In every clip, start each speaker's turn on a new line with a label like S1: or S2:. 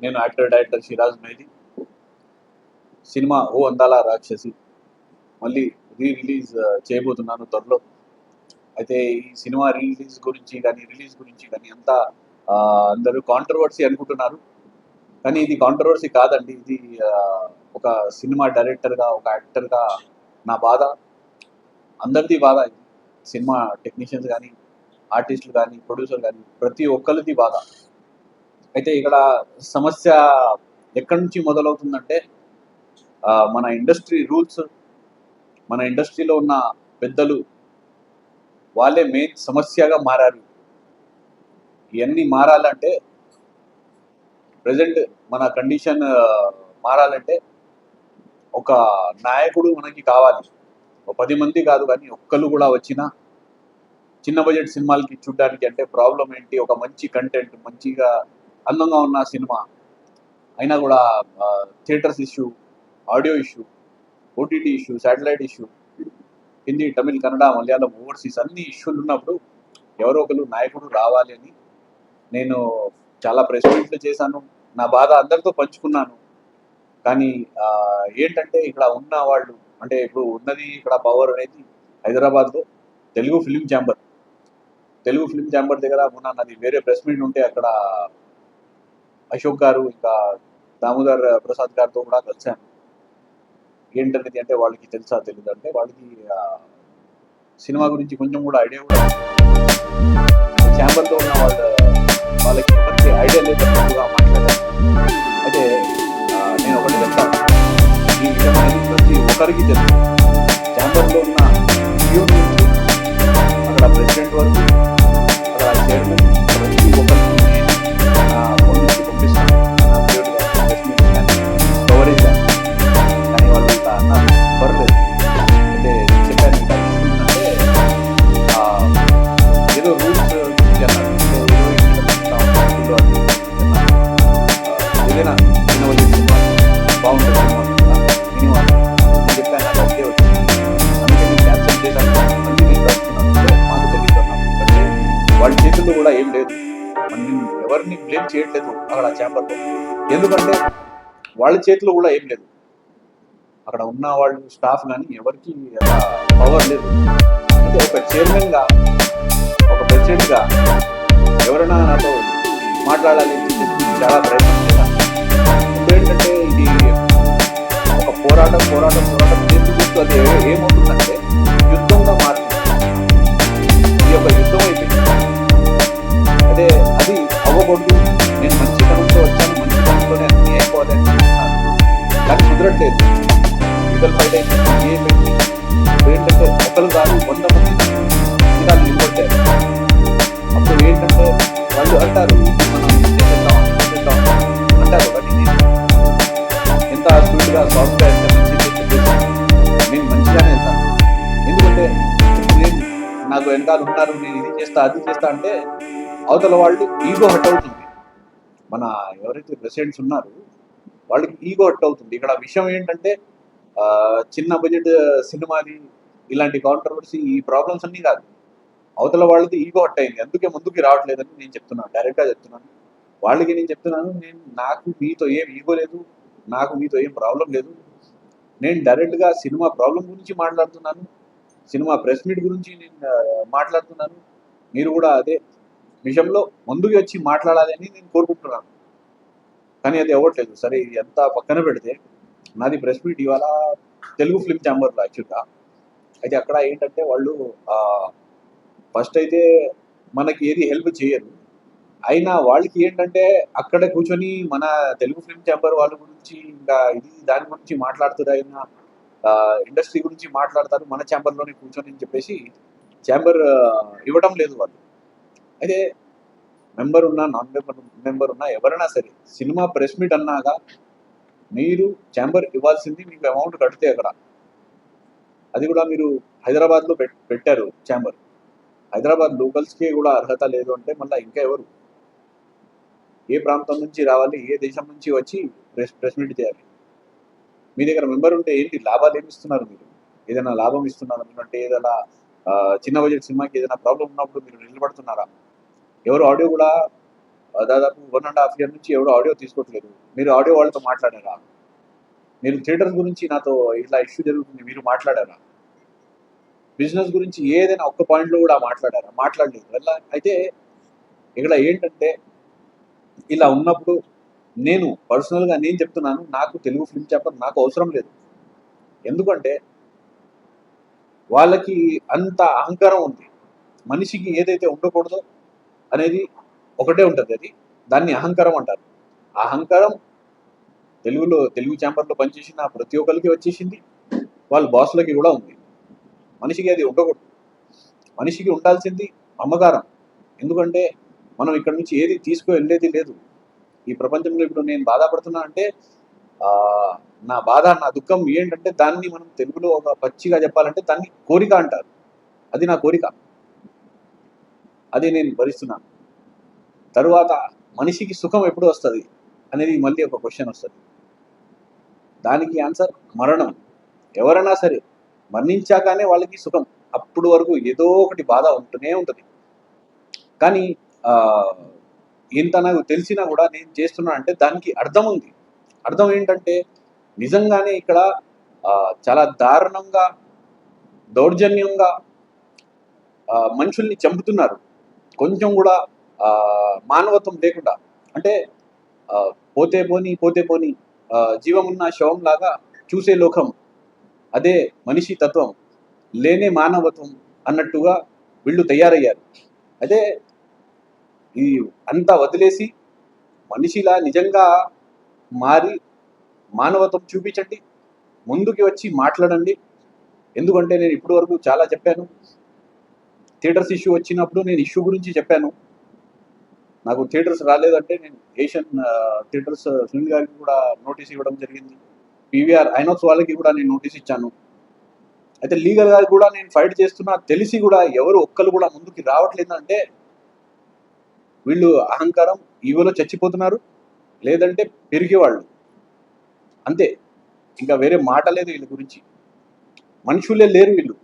S1: నేను actor director Siraj మేది. Cinema ఓ అందాల రాక్షసి మళ్ళీ రిలీజ్ చేయబోతున్నాను త్వరలో. అయితే ఈ సినిమా రిలీజ్ గురించి కానీ అంతా అందరూ కాంట్రవర్సీ అనుకుంటున్నారు. కానీ ఇది కాంట్రవర్సీ కాదండి. ఇది ఒక సినిమా డైరెక్టర్గా, ఒక యాక్టర్గా నా బాధ, అందరిది బాధ. ఇది సినిమా టెక్నీషియన్స్ కానీ, ఆర్టిస్టులు కానీ, ప్రొడ్యూసర్ కానీ ప్రతి ఒక్కరిది బాధ. అయితే ఇక్కడ సమస్య ఎక్కడి నుంచి మొదలవుతుందంటే మన ఇండస్ట్రీ రూల్స్, మన ఇండస్ట్రీలో ఉన్న పెద్దలు వాళ్ళే మెయిన్ సమస్యగా మారారు. ఇవన్నీ మారాలంటే ప్రజెంట్ మన కండిషన్ మారాలంటే ఒక నాయకుడు మనకి కావాలి. ఒక 10 మంది కాదు కానీ ఒక్కళ్ళు కూడా వచ్చినా చిన్న బడ్జెట్ సినిమాలకి చూడడానికి అంటే ప్రాబ్లం ఏంటి, ఒక మంచి కంటెంట్, మంచిగా అందంగా ఉన్న సినిమా అయినా కూడా theatres issue, audio issue, OTT issue, satellite issue, Hindi, Tamil, Kannada, Malayalam, overseas అన్ని ఇష్యూలు ఉన్నప్పుడు ఎవరో ఒకరు నాయకుడు రావాలి అని నేను చాలా ప్రెస్ మీట్లు చేశాను. నా బాధ అందరితో పంచుకున్నాను. కానీ ఏంటంటే ఇక్కడ ఉన్న వాళ్ళు అంటే ఇప్పుడు ఉన్నది ఇక్కడ పవర్ అనేది హైదరాబాద్లో తెలుగు ఫిలిం ఛాంబర్ దగ్గర మొన్న నాది వేరే ప్రెస్ మీట్ ఉంటే అక్కడ అశోక్ గారు ఇంకా దామోదర్ ప్రసాద్ గారితో కూడా కలిశాను. ఏంటనేది అంటే వాళ్ళకి తెలుసా తెలియదు అంటే వాళ్ళకి సినిమా గురించి కొంచెం కూడా ఐడియా కూడా ఛాంబర్తో ఉన్న వాళ్ళకి ఎవరికి ఐడియా లేదన్నట్టుగా మాట్లాడారు. అయితే నేను ఒకటి చెప్తాను, ఈ విషయం అనేది ప్రతి ఒక్కరికి తెలుసు. ఛాంబర్లో ఉన్న సీఓ నుంచి అక్కడ ప్రెసిడెంట్ వరకు, అక్కడ చైర్మన్, ప్రతి ఒక్కరికి ఫోన్ నుంచి పంపిస్తాను కవరేజ్. కానీ వాళ్ళు ఇంకా అన్నారు పర్లేదు. అయితే చెప్పాను ఇంకా ఇస్తుందంటే ఏదో రూల్స్ అన్నారు, ఏదైనా చిన్న బడ్జెట్ సినిమా బాగుంటుంది సినిమా నేను చెప్పాను, నాకు ఓకే వచ్చింది. అందుకే నేను క్యాన్సిల్ చేశాను. మళ్ళీ నేను వస్తున్నాను, మాకు తెలియదు అన్నాను. ఎందుకంటే వాళ్ళ చేతుల్లో కూడా ఏం లేదు. నేను ఎవరిని బ్లేమ్ చేయట్లేదు అక్కడ ఛాంబర్లో, ఎందుకంటే వాళ్ళ చేతిలో కూడా ఏం లేదు. అక్కడ ఉన్న వాళ్ళు స్టాఫ్ కానీ ఎవరికి పవర్ లేదు. అయితే ఒక చైర్మన్గా, ఒక ప్రెసిడెంట్గా ఎవరైనా నాతో మాట్లాడాలి చాలా ప్రయత్నం చేశాను. ఏంటంటే ఇది ఒక పోరాటం చేస్తూ అది ఏమవుతుందంటే యుద్ధంగా మారుతుంది. ఇది ఒక యుద్ధం అయిపోయింది. అదే అది అవ్వకూడదు. నేను మంచితనంతో వచ్చాను, మంచితనంతోనే అన్నీ అయిపోవాలి అనుకుంటున్నాను. కానీ కుదరట్లేదు. లీగల్ ఫైట్ అయితే ఏమైంది ఏంటంటే ఒకరు కాదు 100 మంది విధాలు నిలబడ్డారు. అప్పుడు ఏంటంటే వాళ్ళు అంటారు మనం చేద్దాం అంటారు. కానీ ఎంత స్పీడ్గా సాఫ్ట్వేర్ ఎంత మంచి నేను మంచిగానే వెళ్తాను. ఎందుకంటే నేను నాకు వెనకాల ఉన్నారు, నేను ఇది చేస్తా అది చేస్తా అంటే అవతల వాళ్ళు ఈగో హట్ అవుతుంది. మన ఎవరైతే ప్రెసిడెంట్స్ ఉన్నారో వాళ్ళకి ఈగో హట్ అవుతుంది. ఇక్కడ విషయం ఏంటంటే చిన్న బడ్జెట్ సినిమాది ఇలాంటి కాంట్రవర్సీ, ఈ ప్రాబ్లమ్స్ అన్నీ కాదు, అవతల వాళ్ళది ఈగో హట్ అయింది. అందుకే ముందుకు రావట్లేదని నేను చెప్తున్నాను, డైరెక్ట్గా చెప్తున్నాను. వాళ్ళకి నేను చెప్తున్నాను, నాకు మీతో ఏం ఈగో లేదు, నాకు మీతో ఏం ప్రాబ్లం లేదు. నేను డైరెక్ట్గా సినిమా ప్రాబ్లం గురించి మాట్లాడుతున్నాను, సినిమా ప్రెస్ మీట్ గురించి నేను మాట్లాడుతున్నాను. మీరు కూడా అదే విషయంలో ముందుకు వచ్చి మాట్లాడాలి అని నేను కోరుకుంటున్నాను. కానీ అది అవ్వట్లేదు. సరే ఇది ఎంత పక్కన పెడితే నాది ప్రెస్ మీట్ ఇవాళ తెలుగు ఫిల్మ్ ఛాంబర్లో యాక్చువల్గా. అయితే అక్కడ ఏంటంటే వాళ్ళు ఫస్ట్ అయితే మనకి ఏది హెల్ప్ చేయరు. అయినా వాళ్ళకి ఏంటంటే అక్కడ కూర్చొని మన తెలుగు ఫిల్మ్ ఛాంబర్ వాళ్ళ గురించి ఇంకా ఇది దాని గురించి మాట్లాడుతారు. అయినా ఇండస్ట్రీ గురించి మాట్లాడతారు మన ఛాంబర్లోనే కూర్చొని అని చెప్పేసి ఛాంబర్ ఇవ్వడం లేదు వాళ్ళు. అయితే మెంబర్ ఉన్నా, నాన్ మెంబర్ ఉన్నా, ఎవరైనా సరే సినిమా ప్రెస్ మీట్ అన్నాక మీరు ఛాంబర్ ఇవ్వాల్సింది మీకు అమౌంట్ కడితే అక్కడ, అది కూడా మీరు హైదరాబాద్లో పెట్టారు ఛాంబర్. హైదరాబాద్ లోకల్స్కి కూడా అర్హత లేదు అంటే మళ్ళీ ఇంకా ఎవరు, ఏ ప్రాంతం నుంచి రావాలి, ఏ దేశం నుంచి వచ్చి ప్రెస్ మీట్ చేయాలి? మీ దగ్గర మెంబర్ ఉంటే ఏంటి లాభాలు ఏమి ఇస్తున్నారు? మీరు ఏదైనా లాభం ఇస్తున్నారు అంటే ఏదైనా చిన్న బడ్జెట్ సినిమాకి ఏదైనా ప్రాబ్లం ఉన్నప్పుడు మీరు నిలబడుతున్నారా? ఎవరు ఆడియో కూడా దాదాపు 1.5 year నుంచి ఎవరు ఆడియో తీసుకోవట్లేదు. మీరు ఆడియో వాళ్ళతో మాట్లాడారా? మీరు థియేటర్స్ గురించి నాతో ఇట్లా ఇష్యూ జరుగుతుంది మీరు మాట్లాడారా? బిజినెస్ గురించి ఏదైనా ఒక్క పాయింట్లో కూడా మాట్లాడారా? మాట్లాడలేదు. అయితే ఇక్కడ ఏంటంటే ఇలా ఉన్నప్పుడు నేను పర్సనల్గా నేను చెప్తున్నాను, నాకు తెలుగు ఫిల్మ్ చాప్టర్ నాకు అవసరం లేదు. ఎందుకంటే వాళ్ళకి అంత అహంకారం ఉంది. మనిషికి ఏదైతే ఉండకూడదో అనేది ఒకటే ఉంటుంది, అది దాన్ని అహంకారం అంటారు. ఆ అహంకారం తెలుగు ఛాంబర్లో పనిచేసిన ప్రతి ఒక్కరికి వచ్చేసింది, వాళ్ళ బాసులకి కూడా ఉంది. మనిషికి అది ఉండకూడదు. మనిషికి ఉండాల్సింది అమ్మకారం. ఎందుకంటే మనం ఇక్కడ నుంచి ఏది తీసుకువెళ్ళేది లేదు. ఈ ప్రపంచంలో ఇప్పుడు నేను బాధపడుతున్నా అంటే నా బాధ, నా దుఃఖం ఏంటంటే దాన్ని మనం తెలుగులో ఒక పచ్చిగా చెప్పాలంటే దాన్ని కోరిక అంటారు. అది నా కోరిక, అది నేను భరిస్తున్నాను. తరువాత మనిషికి సుఖం ఎప్పుడు వస్తుంది అనేది మళ్ళీ ఒక క్వశ్చన్ వస్తుంది. దానికి ఆన్సర్ మరణం. ఎవరైనా సరే మరణించాకనే వాళ్ళకి సుఖం. అప్పుడు వరకు ఏదో ఒకటి బాధ ఉంటూనే ఉంటుంది. కానీ ఇంత నాకు తెలిసినా కూడా నేను చేస్తున్నా అంటే దానికి అర్థం ఉంది. అర్థం ఏంటంటే నిజంగానే ఇక్కడ చాలా దారుణంగా, దౌర్జన్యంగా మనుషుల్ని చంపుతున్నారు. కొంచెం కూడా మానవత్వం లేకుండా. అంటే పోతే పోని జీవం ఉన్న శవం లాగా చూసే లోకం, అదే మనిషి తత్వం, లేనే మానవత్వం అన్నట్టుగా వీళ్ళు తయారయ్యారు. అదే ఈ అంతా వదిలేసి మనిషిలా నిజంగా మారి మానవత్వం చూపించండి, ముందుకి వచ్చి మాట్లాడండి. ఎందుకంటే నేను ఇప్పటి వరకు చాలా చెప్పాను. థియేటర్స్ ఇష్యూ వచ్చినప్పుడు నేను ఇష్యూ గురించి చెప్పాను. నాకు థియేటర్స్ రాలేదంటే నేను ఏషియన్ థియేటర్స్ సునీల్ గారికి కూడా నోటీస్ ఇవ్వడం జరిగింది. పీవీఆర్ ఐనాక్స్ వాళ్ళకి కూడా నేను నోటీస్ ఇచ్చాను. అయితే లీగల్గా కూడా నేను ఫైట్ చేస్తున్నా, తెలిసి కూడా ఎవరు ఒక్కరు కూడా ముందుకి రావట్లేదంటే వీళ్ళు అహంకారం ఈగోలో చచ్చిపోతున్నారు, లేదంటే పెరిగేవాళ్ళు. అంతే, ఇంకా వేరే మాట లేదు వీళ్ళ గురించి. మనుషులే లేరు వీళ్ళు.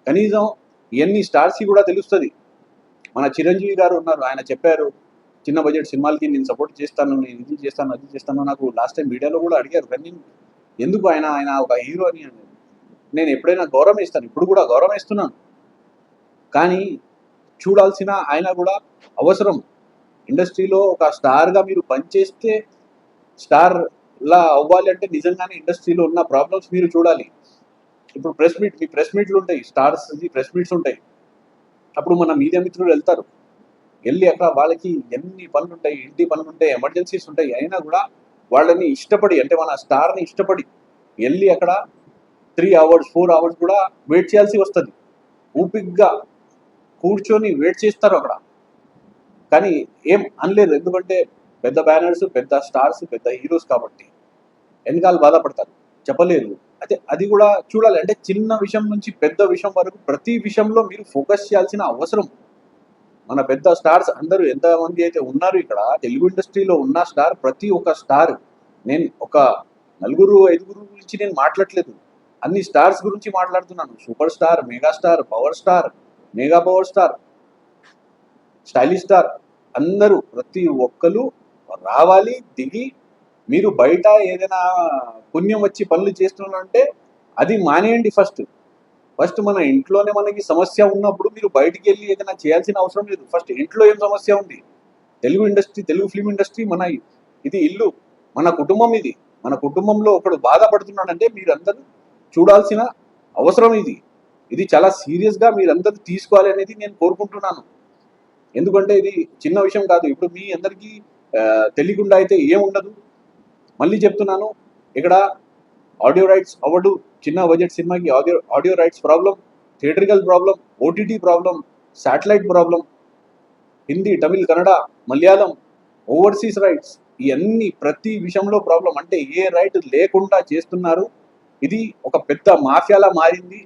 S1: కనీసం ఎన్ని స్టార్స్కి కూడా తెలుస్తుంది. మన చిరంజీవి గారు ఉన్నారు, ఆయన చెప్పారు చిన్న బడ్జెట్ సినిమాలకి నేను సపోర్ట్ చేస్తాను, నేను ఇది చేస్తాను అది చేస్తాను. నాకు లాస్ట్ టైం మీడియాలో కూడా అడిగారు, కానీ ఎందుకు ఆయన ఒక హీరో అని. నేను ఎప్పుడైనా గౌరవం ఇస్తాను, ఇప్పుడు కూడా గౌరవం ఇస్తున్నాను. కానీ చూడాల్సిన ఆయన కూడా అవసరం. ఇండస్ట్రీలో ఒక స్టార్గా మీరు పనిచేస్తే స్టార్లా అవ్వాలి అంటే నిజంగానే ఇండస్ట్రీలో ఉన్న ప్రాబ్లమ్స్ మీరు చూడాలి. ఇప్పుడు ప్రెస్ మీట్లు ఉంటాయి, స్టార్స్ ప్రెస్ మీట్స్ ఉంటాయి. అప్పుడు మన మీడియా మిత్రులు వెళ్తారు, వెళ్ళి అక్కడ వాళ్ళకి ఎన్ని పనులు ఉంటాయి, ఇంటి పనులు ఉంటాయి, ఎమర్జెన్సీస్ ఉంటాయి. అయినా కూడా వాళ్ళని ఇష్టపడి, అంటే మన స్టార్ని ఇష్టపడి వెళ్ళి అక్కడ 3 hours 4 hours కూడా వెయిట్ చేయాల్సి వస్తుంది. ఊపిగ్గా కూర్చొని వెయిట్ చేస్తారు అక్కడ. కానీ ఏం అనలేరు, ఎందుకంటే పెద్ద బ్యానర్స్, పెద్ద స్టార్స్, పెద్ద హీరోస్ కాబట్టి వెనకాల బాధపడతారు, చెప్పలేరు. అయితే అది కూడా చూడాలి. అంటే చిన్న విషయం నుంచి పెద్ద విషయం వరకు ప్రతి విషయంలో మీరు ఫోకస్ చేయాల్సిన అవసరం. మన పెద్ద స్టార్స్ అందరూ ఎంతమంది అయితే ఉన్నారు ఇక్కడ తెలుగు ఇండస్ట్రీలో ఉన్న స్టార్, ప్రతి ఒక్క స్టార్, నేను ఒక 4-5 గురించి నేను మాట్లాడలేదు, అన్ని స్టార్స్ గురించి మాట్లాడుతున్నాను. Super star, mega star, power star, mega power star, stylish star, అందరూ ప్రతి ఒక్కరు రావాలి, దిగి. మీరు బయట ఏదైనా పుణ్యం వచ్చి పనులు చేస్తున్నారంటే అది మానేయండి. ఫస్ట్ మన ఇంట్లోనే మనకి సమస్య ఉన్నప్పుడు మీరు బయటికి వెళ్ళి ఏదైనా చేయాల్సిన అవసరం లేదు. ఫస్ట్ ఇంట్లో ఏం సమస్య ఉంది? Telugu industry, Telugu film industry ఇది ఇల్లు, మన కుటుంబం. ఇది మన కుటుంబంలో ఒకడు బాధపడుతున్నాడంటే మీరందరూ చూడాల్సిన అవసరం ఇది చాలా సీరియస్గా మీరందరూ తీసుకోవాలి అనేది నేను కోరుకుంటున్నాను. ఎందుకంటే ఇది చిన్న విషయం కాదు. ఇప్పుడు మీ అందరికీ తెలియకుండా అయితే ఏముండదు. మళ్ళీ చెప్తున్నాను, ఇక్కడ ఆడియో రైట్స్ అవ్వడు. చిన్న బడ్జెట్ సినిమాకి audio rights problem, theatrical problem, OTT problem, satellite problem, Hindi, Tamil, Kannada, Malayalam, overseas rights, ఇవన్నీ ప్రతి విషయంలో ప్రాబ్లం. అంటే ఏ రైట్ లేకుండా చేస్తున్నారు. ఇది ఒక పెద్ద మాఫియాలా మారింది.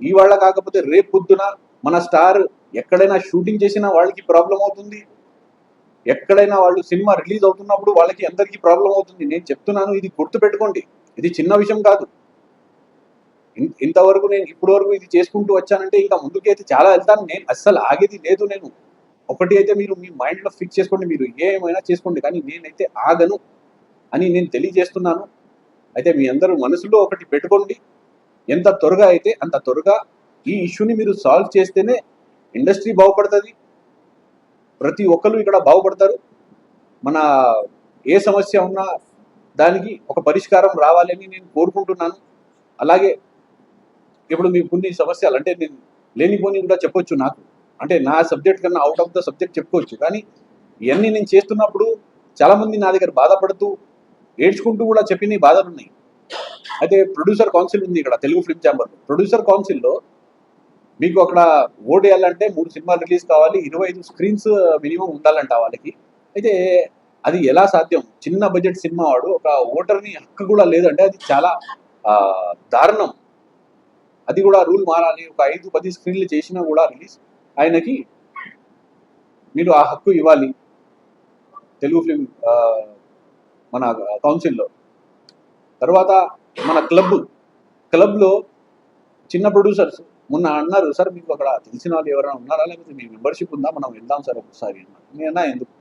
S1: ఇవాళ కాకపోతే రేపు పొద్దున మన స్టార్ ఎక్కడైనా షూటింగ్ చేసినా వాళ్ళకి ప్రాబ్లం అవుతుంది. ఎక్కడైనా వాళ్ళు సినిమా రిలీజ్ అవుతున్నప్పుడు వాళ్ళకి అందరికీ ప్రాబ్లం అవుతుంది. నేను చెప్తున్నాను, ఇది గుర్తుపెట్టుకోండి. ఇది చిన్న విషయం కాదు. ఇంతవరకు నేను ఇప్పటి వరకు ఇది చేసుకుంటూ వచ్చానంటే ఇంకా ముందుకైతే చాలా వెళ్తాను. నేను అస్సలు ఆగేది లేదు. నేను ఒకటి అయితే మీరు మీ మైండ్లో ఫిక్స్ చేసుకోండి, మీరు ఏమైనా చేసుకోండి, కానీ నేనైతే ఆగను అని నేను తెలియజేస్తున్నాను. అయితే మీ అందరూ మనసులో ఒకటి పెట్టుకోండి, ఎంత త్వరగా అయితే అంత త్వరగా ఈ ఇష్యూని మీరు సాల్వ్ చేస్తేనే ఇండస్ట్రీ బాగుపడుతుంది, ప్రతి ఒక్కరు ఇక్కడ బాగుపడతారు. మన ఏ సమస్య ఉన్నా దానికి ఒక పరిష్కారం రావాలని నేను కోరుకుంటున్నాను. అలాగే ఇప్పుడు మీకు కొన్ని సమస్యలు అంటే నేను లేనిపోని కూడా చెప్పొచ్చు, నాకు అంటే నా సబ్జెక్ట్ కన్నా అవుట్ ఆఫ్ ద సబ్జెక్ట్ చెప్పుకోవచ్చు, కానీ ఇవన్నీ నేను చేస్తున్నప్పుడు చాలామంది నా దగ్గర బాధపడుతూ ఏడ్చుకుంటూ కూడా చెప్పిన బాధలు ఉన్నాయి. అయితే ప్రొడ్యూసర్ కౌన్సిల్ ఉంది ఇక్కడ తెలుగు ఫిల్మ్ ఛాంబర్. ప్రొడ్యూసర్ కౌన్సిల్లో మీకు అక్కడ ఓట్ వేయాలంటే 3 సినిమాలు రిలీజ్ కావాలి, 25 స్క్రీన్స్ మినిమం ఉండాలంట వాళ్ళకి. అయితే అది ఎలా సాధ్యం? చిన్న బడ్జెట్ సినిమా వాడు ఒక ఓటర్ని హక్కు కూడా లేదంటే అది చాలా దారుణం. అది కూడా రూల్ మారాలి. ఒక 5-10 స్క్రీన్లు చేసినా కూడా రిలీజ్ ఆయనకి మీరు ఆ హక్కు ఇవ్వాలి తెలుగు ఫిల్మ్ మన కౌన్సిల్లో. తర్వాత మన క్లబ్లో చిన్న ప్రొడ్యూసర్స్ మొన్న అన్నారు, సార్ మీకు అక్కడ తెలిసిన వాళ్ళు ఎవరైనా ఉన్నారా, లేకపోతే మీ మెంబర్షిప్ ఉందా, మనం వెళ్దాం సార్ ఒకసారి అన్నారు. నేనా ఎందుకు,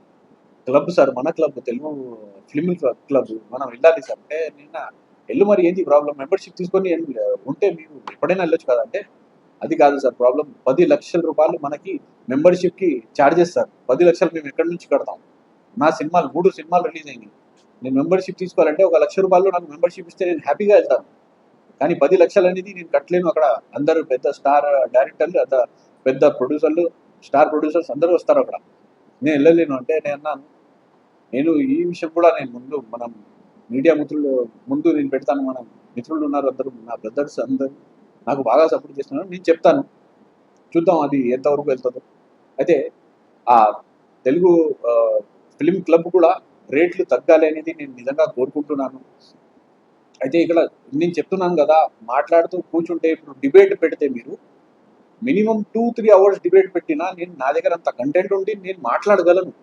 S1: క్లబ్ సార్, మన క్లబ్ తెలుగు ఫిల్మ్ క్లబ్, మనం వెళ్ళాలి సార్ అంటే, నిన్న వెళ్ళు మరి ఏంటి ప్రాబ్లం, మెంబర్షిప్ తీసుకొని ఉంటే మీరు ఎప్పుడైనా వెళ్ళొచ్చు కదా అంటే, అది కాదు సార్ ప్రాబ్లం, 10 లక్షల రూపాయలు మనకి మెంబర్షిప్కి ఛార్జెస్ సార్. 10 లక్షలు మేము ఎక్కడి నుంచి కడతాం? నా సినిమాలు 3 సినిమాలు రిలీజ్ అయినాయి, నేను మెంబర్షిప్ తీసుకోవాలంటే 1 లక్ష రూపాయలు నాకు మెంబర్షిప్ ఇస్తే నేను హ్యాపీగా వెళ్తాను, కానీ 10 లక్షలు అనేది నేను కట్టలేను. అక్కడ అందరూ పెద్ద స్టార్ డైరెక్టర్లు, అంత పెద్ద ప్రొడ్యూసర్లు, స్టార్ ప్రొడ్యూసర్స్ అందరూ వస్తారు అక్కడ, నేను వెళ్ళలేను అంటే నేను అన్నాను, నేను ఈ విషయం కూడా నేను మనం మీడియా మిత్రులు ముందు నేను పెడతాను, మన మిత్రులు ఉన్నారు అందరూ, నా బ్రదర్స్ అందరూ నాకు బాగా సపోర్ట్ చేస్తున్నారు, నేను చెప్తాను, చూద్దాం అది ఎంతవరకు వెళ్తుందో. అయితే ఆ తెలుగు ఫిల్మ్ క్లబ్ కూడా రేట్లు తగ్గాలి అనేది నేను నిజంగా కోరుకుంటున్నాను. అయితే ఇక్కడ నేను చెప్తున్నాను కదా, మాట్లాడుతూ కూర్చుంటే ఇప్పుడు డిబేట్ పెడితే మీరు మినిమం 2-3 అవర్స్ డిబేట్ పెట్టినా నేను నా దగ్గర అంత కంటెంట్ ఉండి నేను మాట్లాడగలను,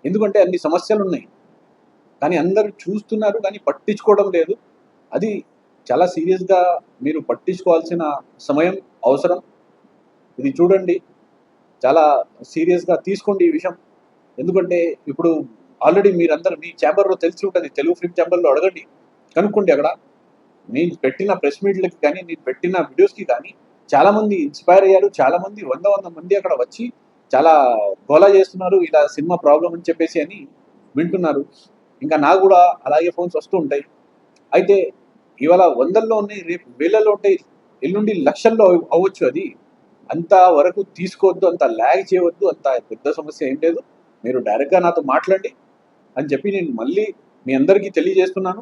S1: ఎందుకంటే అన్ని సమస్యలు ఉన్నాయి. కానీ అందరూ చూస్తున్నారు కానీ పట్టించుకోవడం లేదు. అది చాలా సీరియస్గా మీరు పట్టించుకోవాల్సిన సమయం అవసరం. ఇది చూడండి, చాలా సీరియస్గా తీసుకోండి ఈ విషయం. ఎందుకంటే ఇప్పుడు ఆల్రెడీ మీరందరూ మీ ఛాంబర్లో తెలిసి ఉంటుంది, తెలుగు ఫిల్మ్ ఛాంబర్లో అడగండి, కనుక్కోండి. అక్కడ నేను పెట్టిన ప్రెస్ మీట్లకి కానీ నేను పెట్టిన వీడియోస్కి కానీ చాలామంది ఇన్స్పైర్ అయ్యారు, చాలామంది 100 మంది అక్కడ వచ్చి చాలా గోలా చేస్తున్నారు, ఇలా సినిమా ప్రాబ్లం అని చెప్పేసి అని వింటున్నారు. ఇంకా నాకు కూడా అలాగే ఫోన్స్ వస్తూ ఉంటాయి. అయితే ఇవాళ 100లో ఉన్నాయి, రేపు 1000లో ఉంటాయి, ఎల్లుండి లక్షల్లో అవ్వచ్చు. అది అంత వరకు తీసుకోవద్దు, అంత ల్యాగ్ చేయవద్దు, అంత పెద్ద సమస్య ఏం లేదు, మీరు డైరెక్ట్గా నాతో మాట్లాడండి అని చెప్పి నేను మళ్ళీ మీ అందరికీ తెలియజేస్తున్నాను.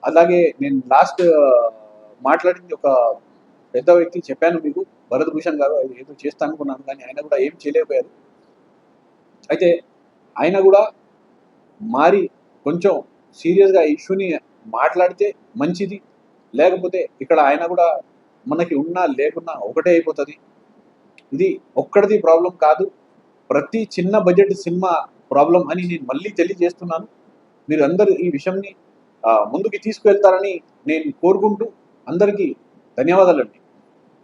S1: అలాగే నేను లాస్ట్ మాట్లాడింది ఒక పెద్ద వ్యక్తి చెప్పాను మీకు, భరత్ భూషణ్ గారు, అది ఏదో చేస్తాను అనుకున్నాను కానీ ఆయన కూడా ఏం చేయలేకపోయారు. అయితే ఆయన కూడా మారి కొంచెం సీరియస్గా ఇష్యూని మాట్లాడితే మంచిది, లేకపోతే ఇక్కడ ఆయన కూడా మనకి ఉన్నా లేకున్నా ఒకటే అయిపోతుంది. ఇది ఒక్కడిది ప్రాబ్లం కాదు, ప్రతి చిన్న బడ్జెట్ సినిమా ప్రాబ్లం అని నేను మళ్ళీ తెలియజేస్తున్నాను. మీరు అందరూ ఈ విషయంని ముందుకు తీసుకువెళ్తారని నేను కోరుకుంటూ అందరికీ ధన్యవాదాలండి.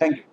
S1: Thank you.